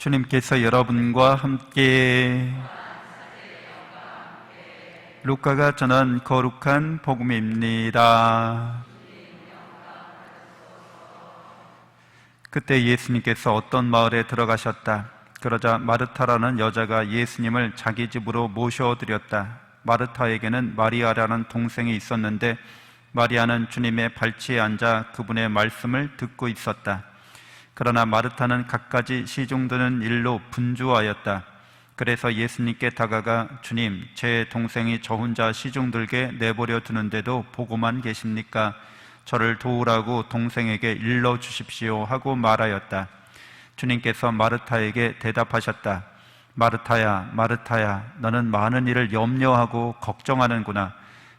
주님께서 여러분과 함께 루카가 전한 거룩한 복음입니다. 그때 예수님께서 어떤 마을에 들어가셨다. 그러자 마르타라는 여자가 예수님을 자기 집으로 모셔드렸다. 마르타에게는 마리아라는 동생이 있었는데 마리아는 주님의 발치에 앉아 그분의 말씀을 듣고 있었다. 그러나 마르타는 갖가지 시중드는 일로 분주하였다. 그래서 예수님께 다가가 주님, 제 동생이 저 혼자 시중들게 내버려 두는데도 보고만 계십니까? 저를 도우라고 동생에게 일러주십시오 하고 말하였다. 주님께서 마르타에게 대답하셨다. 마르타야, 마르타야, 너는 많은 일을 염려하고 걱정하는구나.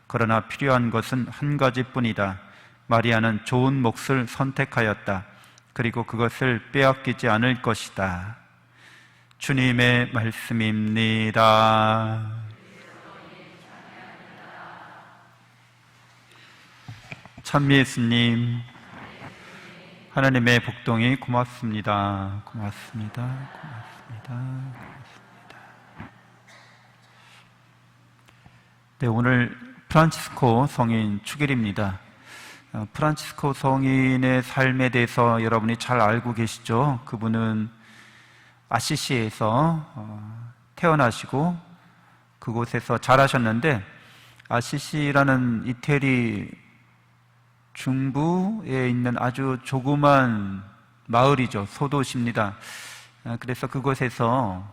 그러나 필요한 것은 한 가지뿐이다. 마리아는 좋은 몫을 선택하였다. 그리고 그것을 빼앗기지 않을 것이다. 주님의 말씀입니다. 참 예수님, 하나님의 복동이 고맙습니다. 고맙습니다. 고맙습니다. 네, 오늘 프란치스코 성인 축일입니다. 프란치스코 성인의 삶에 대해서 여러분이 잘 알고 계시죠? 그분은 아시시에서 태어나시고 그곳에서 자라셨는데, 아시시라는 이태리 중부에 있는 아주 조그만 마을이죠. 소도시입니다. 그래서 그곳에서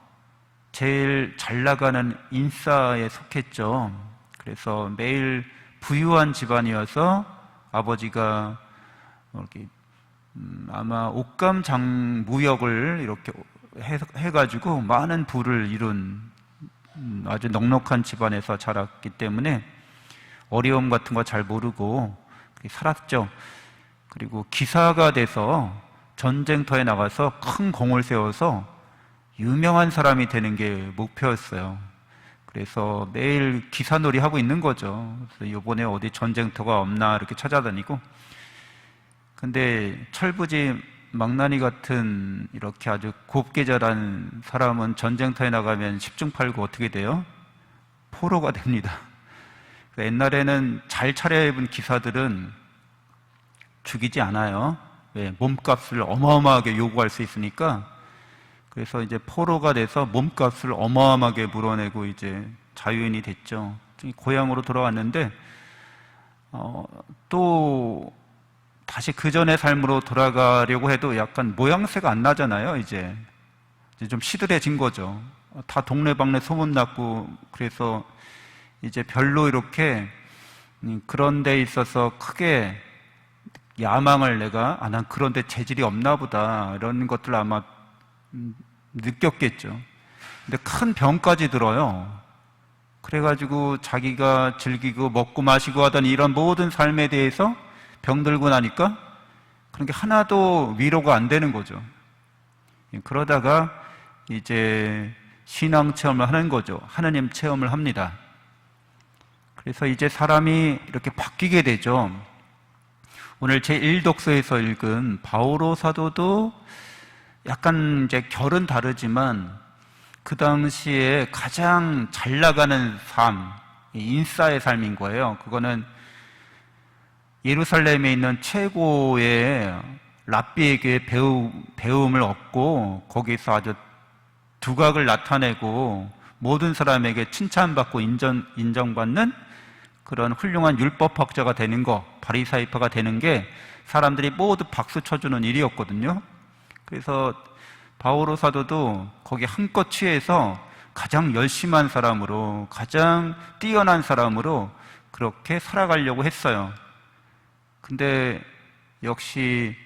제일 잘 나가는 인싸에 속했죠. 그래서 매일 부유한 집안이어서 아버지가 이렇게 아마 옷감 장무역을 이렇게 해가지고 많은 부를 이룬 아주 넉넉한 집안에서 자랐기 때문에 어려움 같은 거 잘 모르고 살았죠. 그리고 기사가 돼서 전쟁터에 나가서 큰 공을 세워서 유명한 사람이 되는 게 목표였어요. 그래서 매일 기사놀이 하고 있는 거죠. 그래서 이번에 어디 전쟁터가 없나 이렇게 찾아다니고. 근데 철부지 망나니 같은 이렇게 아주 곱게 자란 사람은 전쟁터에 나가면 10중 8구 어떻게 돼요? 포로가 됩니다. 옛날에는 잘 차려입은 기사들은 죽이지 않아요. 왜? 몸값을 어마어마하게 요구할 수 있으니까. 그래서 이제 포로가 돼서 몸값을 어마어마하게 물어내고 이제 자유인이 됐죠. 고향으로 돌아왔는데 또 다시 그 전의 삶으로 돌아가려고 해도 약간 모양새가 안 나잖아요. 이제 좀 시들해진 거죠. 다 동네방네 소문났고, 그래서 이제 별로 이렇게 그런 데 있어서 크게 야망을 난 그런 데 재질이 없나 보다 이런 것들 아마 느꼈겠죠. 근데 큰 병까지 들어요. 그래가지고 자기가 즐기고 먹고 마시고 하던 이런 모든 삶에 대해서 병들고 나니까 그런 게 하나도 위로가 안 되는 거죠. 그러다가 이제 신앙 체험을 하는 거죠. 하나님 체험을 합니다. 그래서 이제 사람이 이렇게 바뀌게 되죠. 오늘 제1독서에서 읽은 바오로 사도도 약간 이제 결은 다르지만 그 당시에 가장 잘 나가는 삶, 인싸의 삶인 거예요. 그거는 예루살렘에 있는 최고의 랍비에게 배움을 얻고 거기서 아주 두각을 나타내고 모든 사람에게 칭찬받고 인정받는 그런 훌륭한 율법학자가 되는 거, 바리사이파가 되는 게 사람들이 모두 박수 쳐주는 일이었거든요. 그래서 바오로 사도도 거기 한껏 취해서 가장 열심한 사람으로, 가장 뛰어난 사람으로 그렇게 살아가려고 했어요. 근데 역시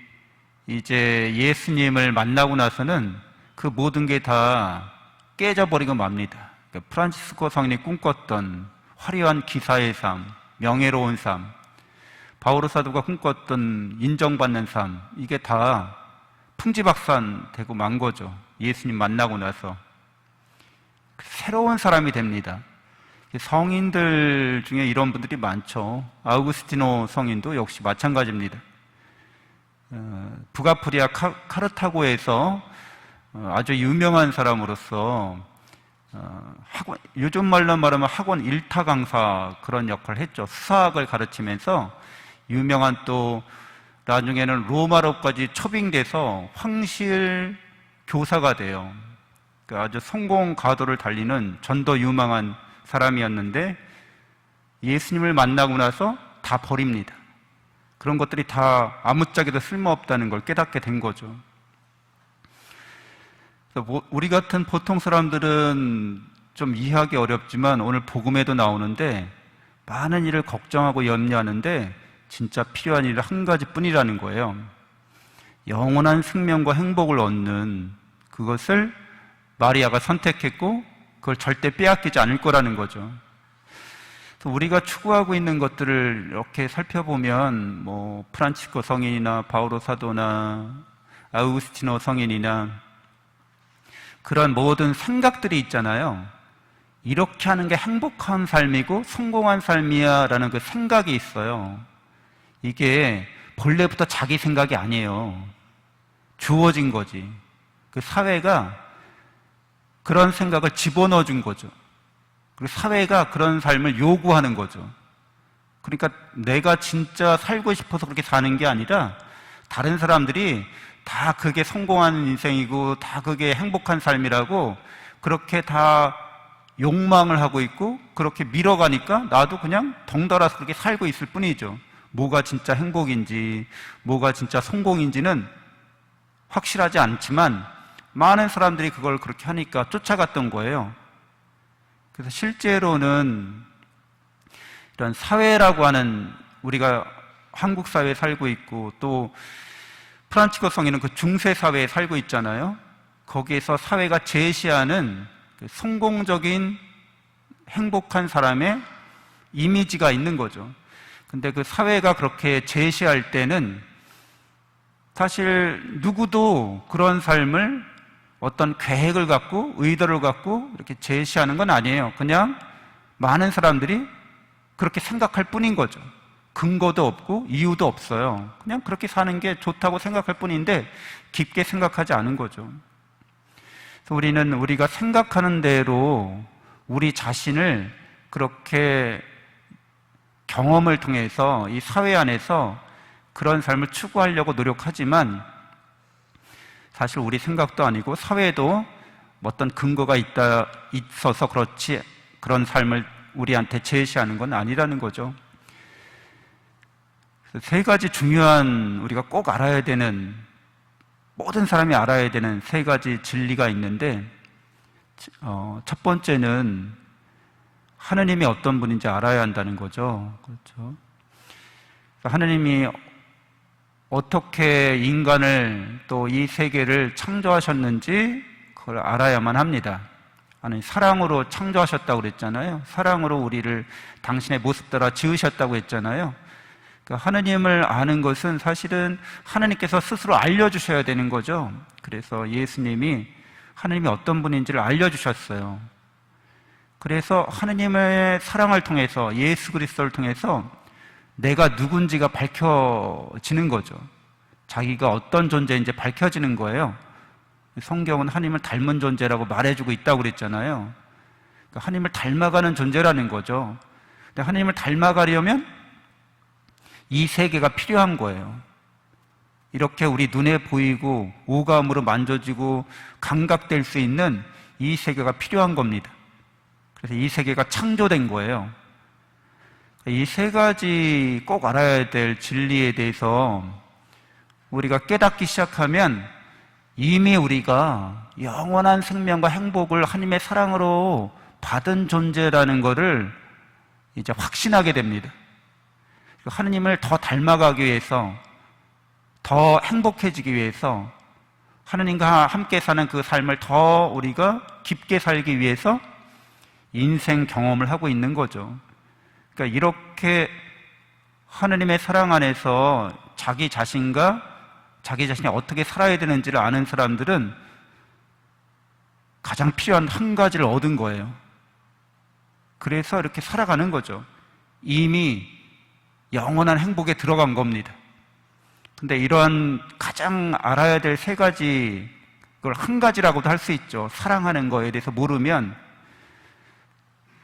이제 예수님을 만나고 나서는 그 모든 게 다 깨져버리고 맙니다. 그러니까 프란치스코 성인이 꿈꿨던 화려한 기사의 삶, 명예로운 삶, 바오로 사도가 꿈꿨던 인정받는 삶, 이게 다 풍지박산되고 만 거죠. 예수님 만나고 나서 새로운 사람이 됩니다. 성인들 중에 이런 분들이 많죠. 아우구스티노 성인도 역시 마찬가지입니다. 북아프리아 카르타고에서 아주 유명한 사람으로서 학원, 요즘 말로 말하면 학원 일타 강사 그런 역할을 했죠. 수학을 가르치면서 유명한, 또 나중에는 로마로까지 초빙돼서 황실 교사가 돼요. 아주 성공 가도를 달리는 전도 유망한 사람이었는데 예수님을 만나고 나서 다 버립니다. 그런 것들이 다 아무짝에도 쓸모없다는 걸 깨닫게 된 거죠. 우리 같은 보통 사람들은 좀 이해하기 어렵지만 오늘 복음에도 나오는데 많은 일을 걱정하고 염려하는데 진짜 필요한 일은 한 가지뿐이라는 거예요. 영원한 생명과 행복을 얻는 그것을 마리아가 선택했고 그걸 절대 빼앗기지 않을 거라는 거죠. 우리가 추구하고 있는 것들을 이렇게 살펴보면 프란치스코 성인이나 바오로 사도나 아우구스티노 성인이나 그런 모든 생각들이 있잖아요. 이렇게 하는 게 행복한 삶이고 성공한 삶이야 라는 그 생각이 있어요. 이게 본래부터 자기 생각이 아니에요. 주어진 거지. 그 사회가 그런 생각을 집어넣어 준 거죠. 그리고 사회가 그런 삶을 요구하는 거죠. 그러니까 내가 진짜 살고 싶어서 그렇게 사는 게 아니라 다른 사람들이 다 그게 성공한 인생이고 다 그게 행복한 삶이라고 그렇게 다 욕망을 하고 있고 그렇게 밀어가니까 나도 그냥 덩달아서 그렇게 살고 있을 뿐이죠. 뭐가 진짜 행복인지 뭐가 진짜 성공인지는 확실하지 않지만 많은 사람들이 그걸 그렇게 하니까 쫓아갔던 거예요. 그래서 실제로는 이런 사회라고 하는, 우리가 한국 사회에 살고 있고 또 프란치스코 성인은 그 중세 사회에 살고 있잖아요. 거기에서 사회가 제시하는 그 성공적인 행복한 사람의 이미지가 있는 거죠. 근데 그 사회가 그렇게 제시할 때는 사실 누구도 그런 삶을 어떤 계획을 갖고 의도를 갖고 이렇게 제시하는 건 아니에요. 그냥 많은 사람들이 그렇게 생각할 뿐인 거죠. 근거도 없고 이유도 없어요. 그냥 그렇게 사는 게 좋다고 생각할 뿐인데 깊게 생각하지 않은 거죠. 그래서 우리는 우리가 생각하는 대로 우리 자신을 그렇게 경험을 통해서 이 사회 안에서 그런 삶을 추구하려고 노력하지만 사실 우리 생각도 아니고 사회도 어떤 근거가 있어서 그렇지 그런 삶을 우리한테 제시하는 건 아니라는 거죠. 세 가지 중요한, 우리가 꼭 알아야 되는, 모든 사람이 알아야 되는 세 가지 진리가 있는데 첫 번째는 하느님이 어떤 분인지 알아야 한다는 거죠. 그렇죠? 하느님이 어떻게 인간을 또 이 세계를 창조하셨는지 그걸 알아야만 합니다. 하나님 사랑으로 창조하셨다고 그랬잖아요. 사랑으로 우리를 당신의 모습 따라 지으셨다고 했잖아요. 그러니까 하느님을 아는 것은 사실은 하느님께서 스스로 알려주셔야 되는 거죠. 그래서 예수님이 하느님이 어떤 분인지를 알려주셨어요. 그래서 하느님의 사랑을 통해서, 예수 그리스도를 통해서 내가 누군지가 밝혀지는 거죠. 자기가 어떤 존재인지 밝혀지는 거예요. 성경은 하나님을 닮은 존재라고 말해주고 있다고 그랬잖아요. 그러니까 하나님을 닮아가는 존재라는 거죠. 근데 하나님을 닮아가려면 이 세계가 필요한 거예요. 이렇게 우리 눈에 보이고 오감으로 만져지고 감각될 수 있는 이 세계가 필요한 겁니다. 그래서 이 세계가 창조된 거예요. 이 세 가지 꼭 알아야 될 진리에 대해서 우리가 깨닫기 시작하면 이미 우리가 영원한 생명과 행복을 하나님의 사랑으로 받은 존재라는 것을 이제 확신하게 됩니다. 하나님을 더 닮아가기 위해서, 더 행복해지기 위해서, 하나님과 함께 사는 그 삶을 더 우리가 깊게 살기 위해서 인생 경험을 하고 있는 거죠. 그러니까 이렇게 하나님의 사랑 안에서 자기 자신과 자기 자신이 어떻게 살아야 되는지를 아는 사람들은 가장 필요한 한 가지를 얻은 거예요. 그래서 이렇게 살아가는 거죠. 이미 영원한 행복에 들어간 겁니다. 근데 이러한 가장 알아야 될 세 가지 그걸 한 가지라고도 할 수 있죠. 사랑하는 거에 대해서 모르면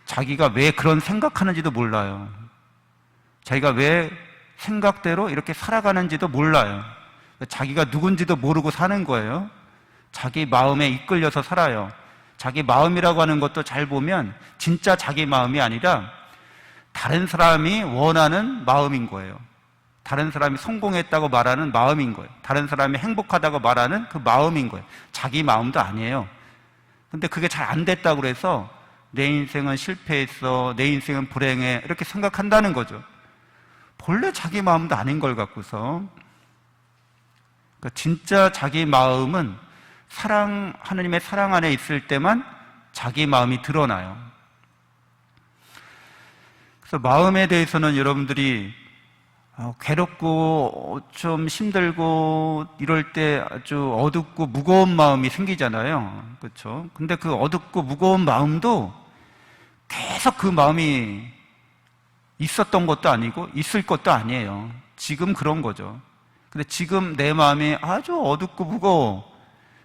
자기가 왜 그런 생각하는지도 몰라요. 자기가 왜 생각대로 이렇게 살아가는지도 몰라요. 자기가 누군지도 모르고 사는 거예요. 자기 마음에 이끌려서 살아요. 자기 마음이라고 하는 것도 잘 보면 진짜 자기 마음이 아니라 다른 사람이 원하는 마음인 거예요. 다른 사람이 성공했다고 말하는 마음인 거예요. 다른 사람이 행복하다고 말하는 그 마음인 거예요. 자기 마음도 아니에요. 근데 그게 잘 안 됐다고 그래서 내 인생은 실패했어, 내 인생은 불행해, 이렇게 생각한다는 거죠. 본래 자기 마음도 아닌 걸 갖고서. 그러니까 진짜 자기 마음은 하느님의 사랑 안에 있을 때만 자기 마음이 드러나요. 그래서 마음에 대해서는 여러분들이 괴롭고 좀 힘들고 이럴 때 아주 어둡고 무거운 마음이 생기잖아요. 그렇죠? 근데 그 어둡고 무거운 마음도 계속 그 마음이 있었던 것도 아니고 있을 것도 아니에요. 지금 그런 거죠. 근데 지금 내 마음이 아주 어둡고 무거워.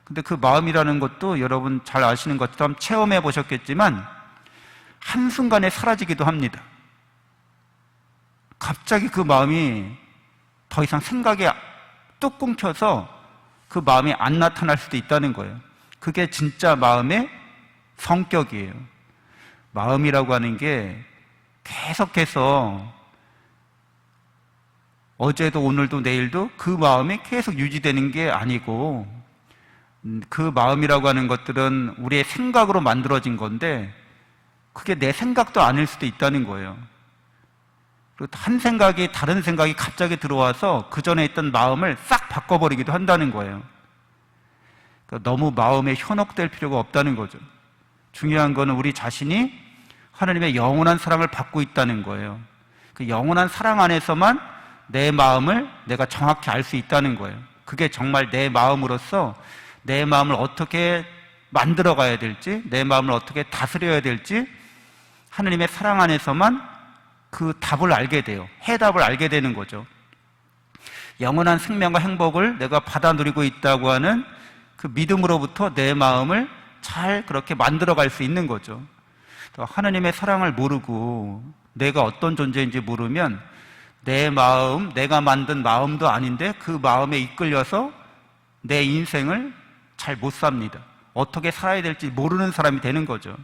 근데 그 마음이라는 것도 여러분 잘 아시는 것처럼 체험해 보셨겠지만 한순간에 사라지기도 합니다. 갑자기 그 마음이 더 이상 생각이 뚝 끊겨서 그 마음이 안 나타날 수도 있다는 거예요. 그게 진짜 마음의 성격이에요. 마음이라고 하는 게 계속해서 어제도 오늘도 내일도 그 마음이 계속 유지되는 게 아니고, 그 마음이라고 하는 것들은 우리의 생각으로 만들어진 건데 그게 내 생각도 아닐 수도 있다는 거예요. 그리고 한 생각이 다른 생각이 갑자기 들어와서 그 전에 있던 마음을 싹 바꿔버리기도 한다는 거예요. 그러니까 너무 마음에 현혹될 필요가 없다는 거죠. 중요한 거는 우리 자신이 하나님의 영원한 사랑을 받고 있다는 거예요. 그 영원한 사랑 안에서만 내 마음을 내가 정확히 알 수 있다는 거예요. 그게 정말 내 마음으로서 내 마음을 어떻게 만들어 가야 될지, 내 마음을 어떻게 다스려야 될지 하나님의 사랑 안에서만 그 답을 알게 돼요. 해답을 알게 되는 거죠. 영원한 생명과 행복을 내가 받아 누리고 있다고 하는 그 믿음으로부터 내 마음을 잘 그렇게 만들어 갈 수 있는 거죠. 하나님의 사랑을 모르고 내가 어떤 존재인지 모르면 내 마음, 내가 만든 마음도 아닌데 그 마음에 이끌려서 내 인생을 잘 못 삽니다. 어떻게 살아야 될지 모르는 사람이 되는 거죠.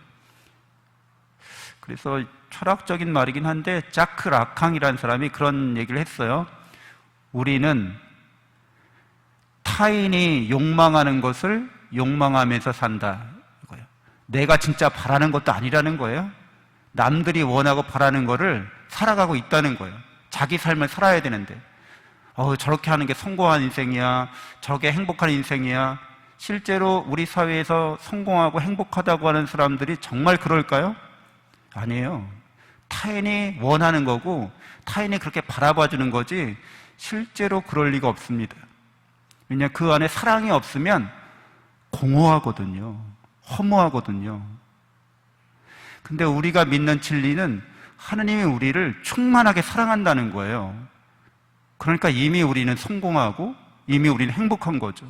그래서 철학적인 말이긴 한데 자크 라캉이라는 사람이 그런 얘기를 했어요. 우리는 타인이 욕망하는 것을 욕망하면서 산다. 이거예요. 내가 진짜 바라는 것도 아니라는 거예요. 남들이 원하고 바라는 거를 살아가고 있다는 거예요. 자기 삶을 살아야 되는데 저렇게 하는 게 성공한 인생이야, 저게 행복한 인생이야. 실제로 우리 사회에서 성공하고 행복하다고 하는 사람들이 정말 그럴까요? 아니에요. 타인이 원하는 거고 타인이 그렇게 바라봐주는 거지 실제로 그럴 리가 없습니다. 왜냐하면 그 안에 사랑이 없으면 공허하거든요. 허무하거든요. 근데 우리가 믿는 진리는 하느님이 우리를 충만하게 사랑한다는 거예요. 그러니까 이미 우리는 성공하고 이미 우리는 행복한 거죠.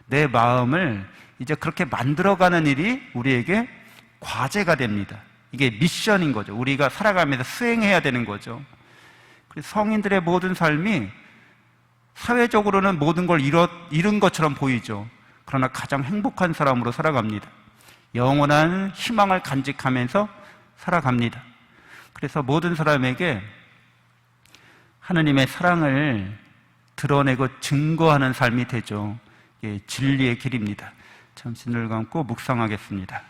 내 마음을 이제 그렇게 만들어가는 일이 우리에게 과제가 됩니다. 이게 미션인 거죠. 우리가 살아가면서 수행해야 되는 거죠. 그래서 성인들의 모든 삶이 사회적으로는 모든 걸 잃은 것처럼 보이죠. 그러나 가장 행복한 사람으로 살아갑니다. 영원한 희망을 간직하면서 살아갑니다. 그래서 모든 사람에게 하느님의 사랑을 드러내고 증거하는 삶이 되죠. 이게 진리의 길입니다. 잠시 눈을 감고 묵상하겠습니다.